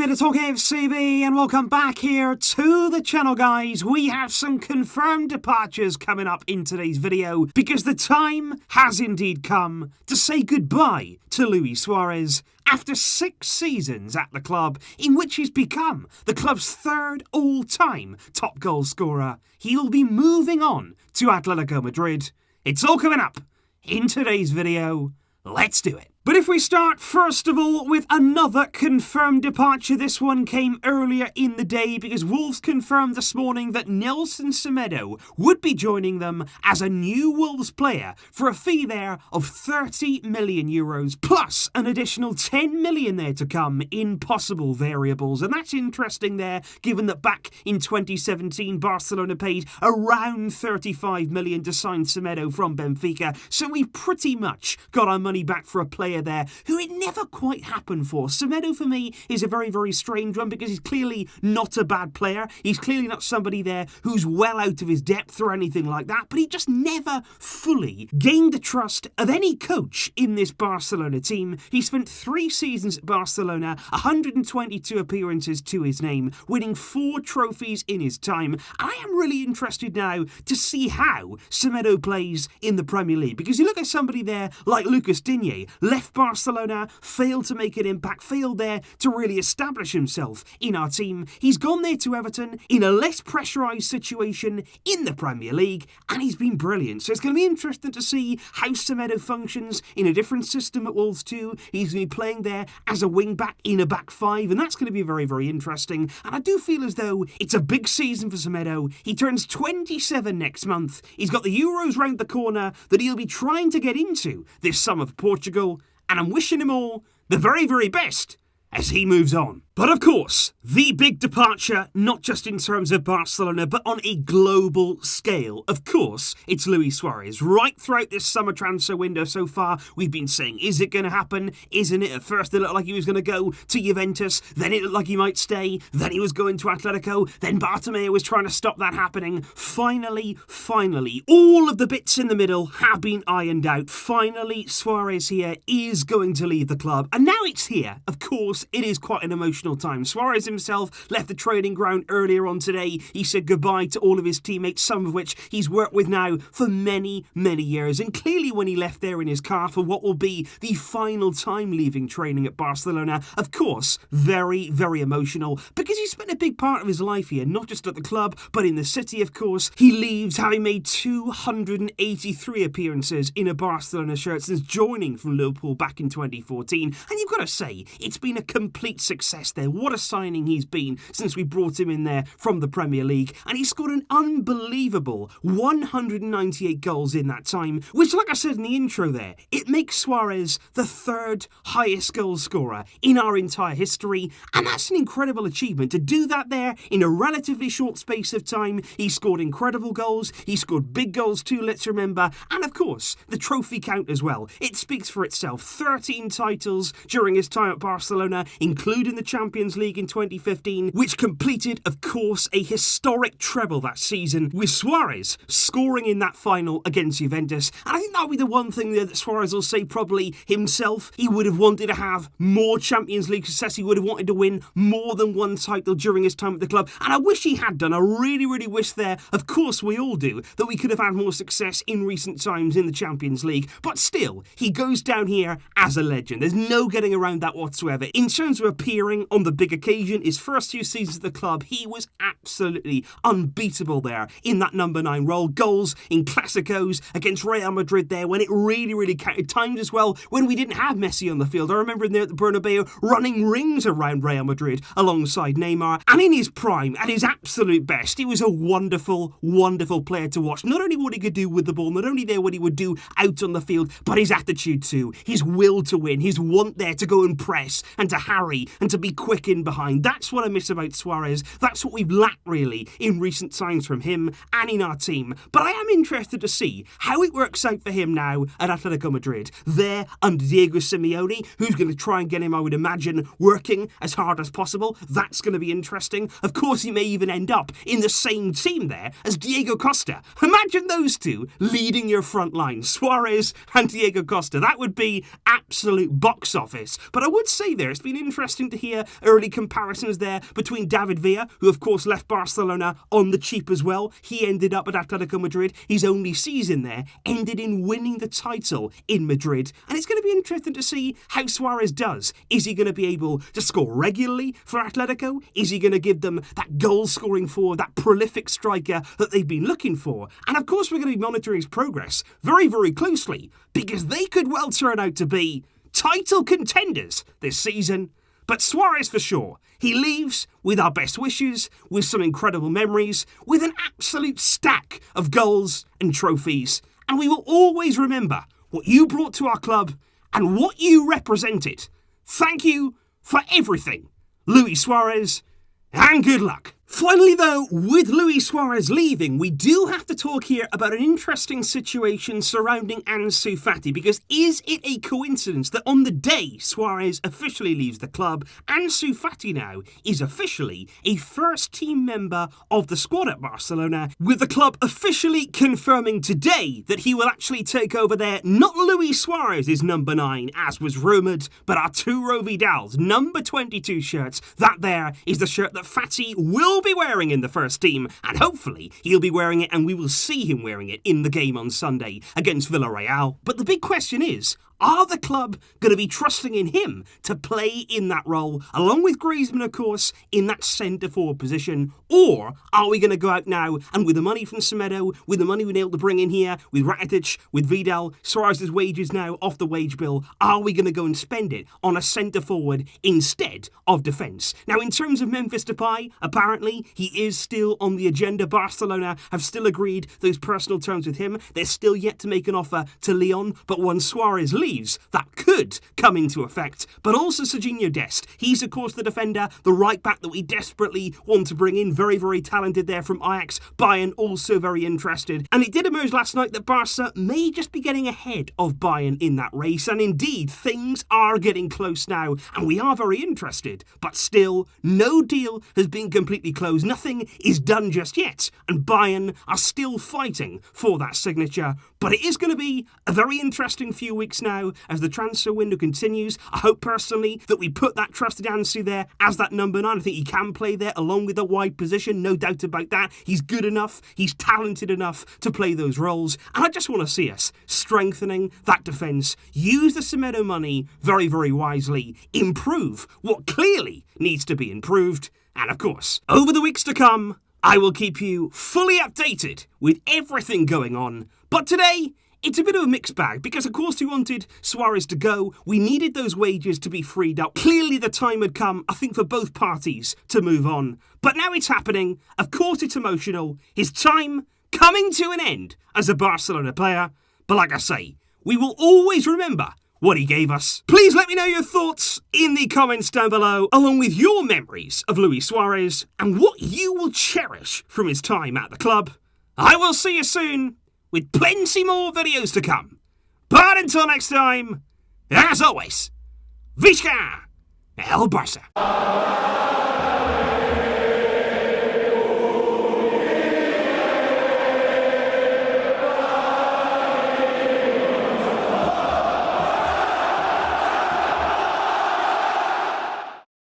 me to TalkFCB and welcome back here to the channel, guys. We have some confirmed departures coming up in today's video because the time has indeed come to say goodbye to Luis Suarez after 6 seasons at the club, in which he's become the club's third all-time top goal scorer. He'll be moving on to Atlético Madrid. It's all coming up in today's video. Let's do it. But if we start, first of all, with another confirmed departure, this one came earlier in the day because Wolves confirmed this morning that Nélson Semedo would be joining them as a new Wolves player for a fee there of €30 million, plus an additional $10 million there to come in possible variables. And that's interesting there, given that back in 2017, Barcelona paid around $35 million to sign Semedo from Benfica. So we pretty much got our money back for a player there who it never quite happened for. Semedo for me is a very, very strange one because he's clearly not a bad player. He's clearly not somebody there who's well out of his depth or anything like that, but he just never fully gained the trust of any coach in this Barcelona team. He spent 3 seasons at Barcelona, 122 appearances to his name, winning 4 trophies in his time. I am really interested now to see how Semedo plays in the Premier League, because you look at somebody there like Lucas Digne, left Barcelona, failed to make an impact, failed there to really establish himself in our team. He's gone there to Everton in a less pressurised situation in the Premier League, and he's been brilliant. So it's going to be interesting to see how Semedo functions in a different system at Wolves too. He's going to be playing there as a wing-back in a back 5, and that's going to be very, very interesting. And I do feel as though it's a big season for Semedo. He turns 27 next month. He's got the Euros round the corner that he'll be trying to get into this summer for Portugal, and I'm wishing him all the very, very best as he moves on. But of course, the big departure, not just in terms of Barcelona, but on a global scale. Of course, it's Luis Suarez. Right throughout this summer transfer window so far, we've been saying, is it going to happen? Isn't it? At first, it looked like he was going to go to Juventus. Then it looked like he might stay. Then he was going to Atletico. Then Bartomeu was trying to stop that happening. Finally, all of the bits in the middle have been ironed out. Finally, Suarez here is going to leave the club. And now it's here. Of course, it is quite an emotional time. Suarez himself left the training ground earlier on today. He said goodbye to all of his teammates, some of which he's worked with now for many, many years. And clearly when he left there in his car for what will be the final time leaving training at Barcelona, of course, very, very emotional because he spent a big part of his life here, not just at the club, but in the city, of course. He leaves having made 283 appearances in a Barcelona shirt since joining from Liverpool back in 2014. And you've got to say, it's been a complete success there. What a signing he's been since we brought him in there from the Premier League. And he scored an unbelievable 198 goals in that time, which, like I said in the intro there, it makes Suarez the 3rd highest goal scorer in our entire history. And that's an incredible achievement. To do that there in a relatively short space of time, he scored incredible goals. He scored big goals too, let's remember. And of course, the trophy count as well. It speaks for itself. 13 titles during his time at Barcelona, including the Champions League in 2015, which completed, of course, a historic treble that season, with Suarez scoring in that final against Juventus. And I think that'll be the one thing there that Suarez will say probably himself. He would have wanted to have more Champions League success. He would have wanted to win more than one title during his time at the club. And I wish he had done. I really, really wish there, of course we all do, that we could have had more success in recent times in the Champions League. But still, he goes down here as a legend. There's no getting around that whatsoever. In terms of appearing on the big occasion, his first 2 seasons at the club, he was absolutely unbeatable there in that number 9 role. Goals in Clásicos against Real Madrid there when it really, really counted. Times as well when we didn't have Messi on the field. I remember him there at the Bernabeu running rings around Real Madrid alongside Neymar. And in his prime, at his absolute best, he was a wonderful, wonderful player to watch. Not only what he could do with the ball, not only there what he would do out on the field, but his attitude too. His will to win, his want there to go and press and to harry and to be quick in behind. That's what I miss about Suarez. That's what we've lacked really in recent times from him and in our team. But I am interested to see how it works out for him now at Atlético Madrid. There under Diego Simeone, who's going to try and get him, I would imagine, working as hard as possible. That's going to be interesting. Of course, he may even end up in the same team there as Diego Costa. Imagine those two leading your front line, Suarez and Diego Costa. That would be absolute box office. But I would say there, it's been interesting to hear early comparisons there between David Villa, who of course left Barcelona on the cheap as well. He ended up at Atlético Madrid. His only season there ended in winning the title in Madrid. And it's going to be interesting to see how Suarez does. Is he going to be able to score regularly for Atletico? Is he going to give them that goal-scoring forward, that prolific striker that they've been looking for? And of course, we're going to be monitoring his progress very, very closely, because they could well turn out to be title contenders this season. But Suarez for sure, he leaves with our best wishes, with some incredible memories, with an absolute stack of goals and trophies. And we will always remember what you brought to our club and what you represented. Thank you for everything, Luis Suarez, and good luck. Finally though, with Luis Suarez leaving, we do have to talk here about an interesting situation surrounding Ansu Fati, because is it a coincidence that on the day Suarez officially leaves the club, Ansu Fati now is officially a first team member of the squad at Barcelona, with the club officially confirming today that he will actually take over there, not Luis Suarez's number 9 as was rumoured, but Arturo Vidal's number 22 shirts. That there is the shirt that Fati will be wearing in the first team, and hopefully he'll be wearing it and we will see him wearing it in the game on Sunday against Villarreal. But the big question is, are the club going to be trusting in him to play in that role, along with Griezmann, of course, in that centre-forward position? Or are we going to go out now and with the money from Semedo, with the money we've been able to bring in here, with Rakitic, with Vidal, Suarez's wages now off the wage bill, are we going to go and spend it on a centre-forward instead of defence? Now, in terms of Memphis Depay, apparently he is still on the agenda. Barcelona have still agreed those personal terms with him. They're still yet to make an offer to Lyon, but once Suarez leaves, that could come into effect. But also Serginho Dest. He's, of course, the defender, the right-back that we desperately want to bring in. Very, very talented there from Ajax. Bayern also very interested. And it did emerge last night that Barca may just be getting ahead of Bayern in that race. And indeed, things are getting close now. And we are very interested. But still, no deal has been completely closed. Nothing is done just yet. And Bayern are still fighting for that signature. But it is going to be a very interesting few weeks now as the transfer window continues. I hope personally that we put that trusted Ansu there as that number 9. I think he can play there along with a wide position, no doubt about that. He's good enough, he's talented enough to play those roles. And I just want to see us strengthening that defence, use the Semedo money very, very wisely, improve what clearly needs to be improved. And of course, over the weeks to come, I will keep you fully updated with everything going on. But today, it's a bit of a mixed bag because, of course, we wanted Suarez to go. We needed those wages to be freed up. Clearly, the time had come, I think, for both parties to move on. But now it's happening. Of course, it's emotional. His time coming to an end as a Barcelona player. But like I say, we will always remember what he gave us. Please let me know your thoughts in the comments down below, along with your memories of Luis Suarez and what you will cherish from his time at the club. I will see you soon, with plenty more videos to come. But until next time, as always, Visca el Barça.